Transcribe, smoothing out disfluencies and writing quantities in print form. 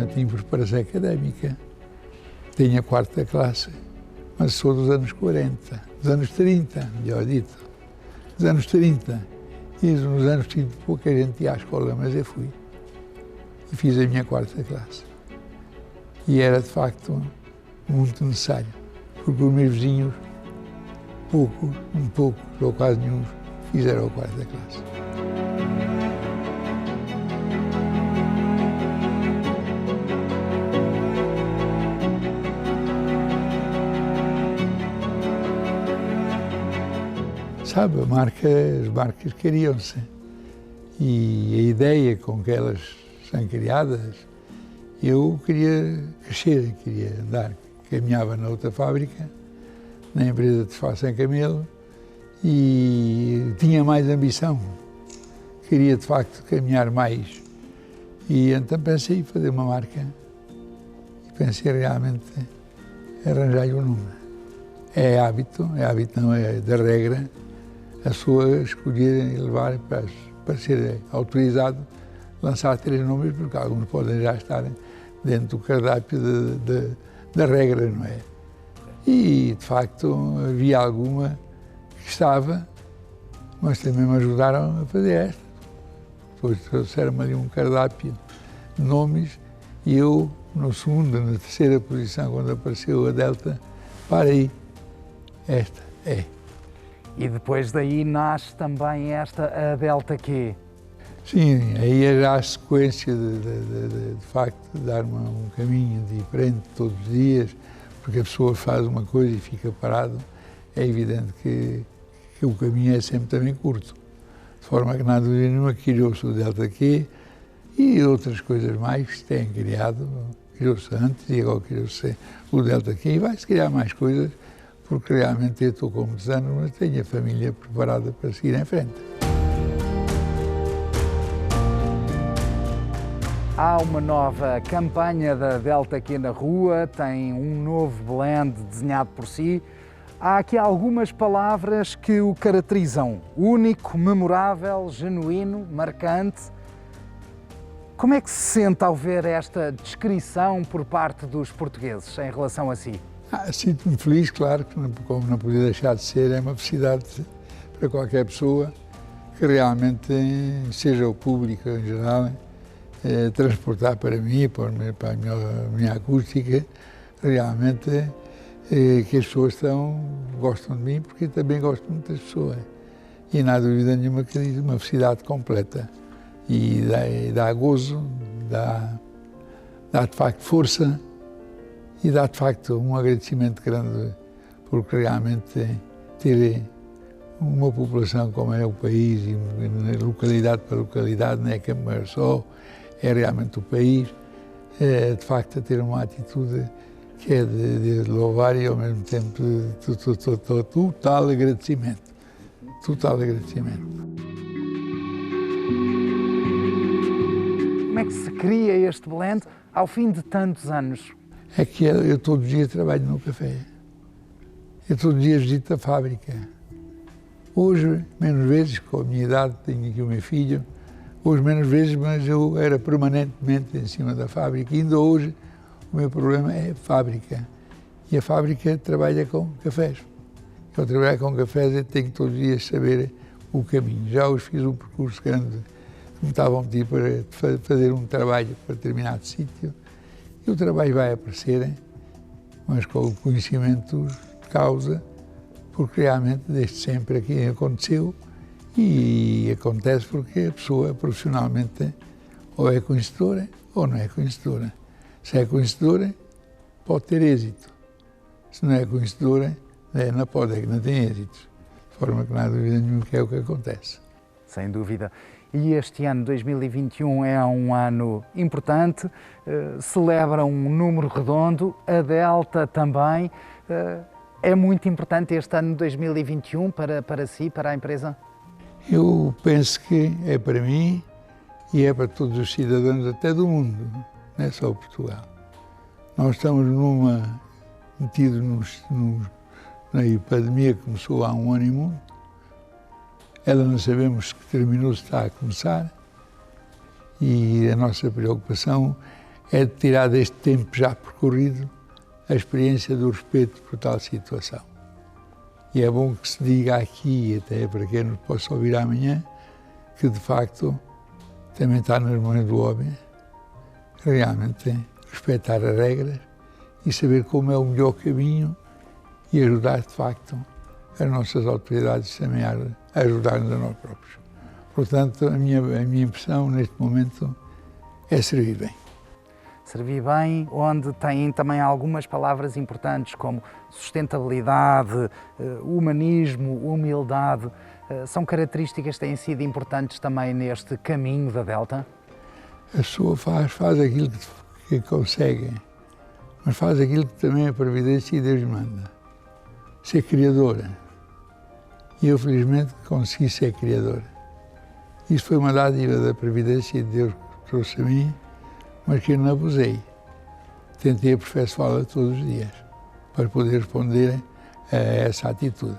não tenho preparação académica. Tenho a quarta classe, mas sou dos anos 40, dos anos 30, melhor dito. Dos anos 30. E nos anos 30 pouca gente ia à escola, mas eu fui. E fiz a minha quarta classe. E era, de facto, muito necessário, porque os meus vizinhos, poucos, ou quase nenhum, fizeram a quarta classe. Sabe, as marcas criam-se. E a ideia com que elas são criadas, eu queria crescer, queria andar. Caminhava na outra fábrica, na empresa de Faça em Camelo, e tinha mais ambição. Queria, de facto, caminhar mais. E então pensei em fazer uma marca. E pensei realmente em arranjar-lhe um nome. É hábito não é da regra, a pessoa escolher e levar para ser autorizado, lançar 3 nomes, porque alguns podem já estar dentro do cardápio da regra, não é? E, de facto, havia alguma que estava, mas também me ajudaram a fazer esta. Depois trouxeram-me ali um cardápio de nomes e eu, na segunda, na terceira posição, quando apareceu a Delta, parei. Esta é. E depois daí nasce também a Delta Q. Sim, aí era a sequência de facto, de dar-me um caminho diferente todos os dias, porque a pessoa faz uma coisa e fica parado, é evidente que o caminho é sempre também curto. De forma que nada nenhuma criou-se o Delta Q e outras coisas mais que se têm criado, criou-se antes e agora criou-se o Delta Q e vai-se criar mais coisas, porque realmente eu estou com muitos anos, mas tenho a família preparada para seguir em frente. Há uma nova campanha da Delta aqui na rua, tem um novo blend desenhado por si. Há aqui algumas palavras que o caracterizam: único, memorável, genuíno, marcante. Como é que se sente ao ver esta descrição por parte dos portugueses em relação a si? Sinto-me feliz, claro, que como não podia deixar de ser, é uma felicidade para qualquer pessoa que realmente, seja o público em geral, transportar para mim, para a minha acústica, realmente que as pessoas gostam de mim, porque eu também gosto muito das pessoas. E não há dúvida nenhuma que é uma felicidade completa. E dá gozo, dá de facto força, e dá de facto um agradecimento grande, porque realmente ter uma população como é o país, e localidade para localidade, não é Camar só, é realmente o país, de facto a ter uma atitude que é de louvar e ao mesmo tempo de total agradecimento. Total agradecimento. Como é que se cria este blend ao fim de tantos anos? É que eu todos os dias trabalho no café. Eu todos os dias visito a fábrica. Hoje, menos vezes, com a minha idade, tenho aqui o meu filho, hoje menos vezes, mas eu era permanentemente em cima da fábrica. E ainda hoje, o meu problema é a fábrica. E a fábrica trabalha com cafés. Eu trabalho com cafés e tenho todos os dias saber o caminho. Já hoje fiz um percurso grande que me estavam a pedir para fazer um trabalho para determinado sítio. E o trabalho vai aparecer, mas com o conhecimento de causa, porque realmente desde sempre aqui aconteceu e acontece porque a pessoa profissionalmente ou é conhecedora ou não é conhecedora. Se é conhecedora, pode ter êxito. Se não é conhecedora, não pode, é que não tem êxito. De forma que não há dúvida nenhuma que é o que acontece. Sem dúvida. E este ano 2021 é um ano importante, celebra um número redondo, a Delta também. É muito importante este ano 2021 para si, para a empresa? Eu penso que é para mim e é para todos os cidadãos até do mundo, não é só Portugal. Nós estamos metidos na epidemia que começou há 1 ano e muito. Ela não sabemos que terminou, se está a começar, e a nossa preocupação é de tirar deste tempo já percorrido a experiência do respeito por tal situação. E é bom que se diga aqui, até para quem nos possa ouvir amanhã, que de facto também está nas mãos do homem realmente respeitar as regras e saber como é o melhor caminho e ajudar de facto as nossas autoridades também a ajudar-nos a nós próprios. Portanto, a minha impressão neste momento é servir bem. Servir bem, onde tem também algumas palavras importantes como sustentabilidade, humanismo, humildade. São características que têm sido importantes também neste caminho da Delta? A pessoa faz aquilo que consegue, mas faz aquilo que também a Previdência e Deus manda. Ser criadora. E eu, felizmente, consegui ser criadora. Isso foi uma dádiva da Previdência e de Deus que trouxe a mim, mas que eu não abusei. Tentei aperfeiçoá-la todos os dias, para poder responder a essa atitude.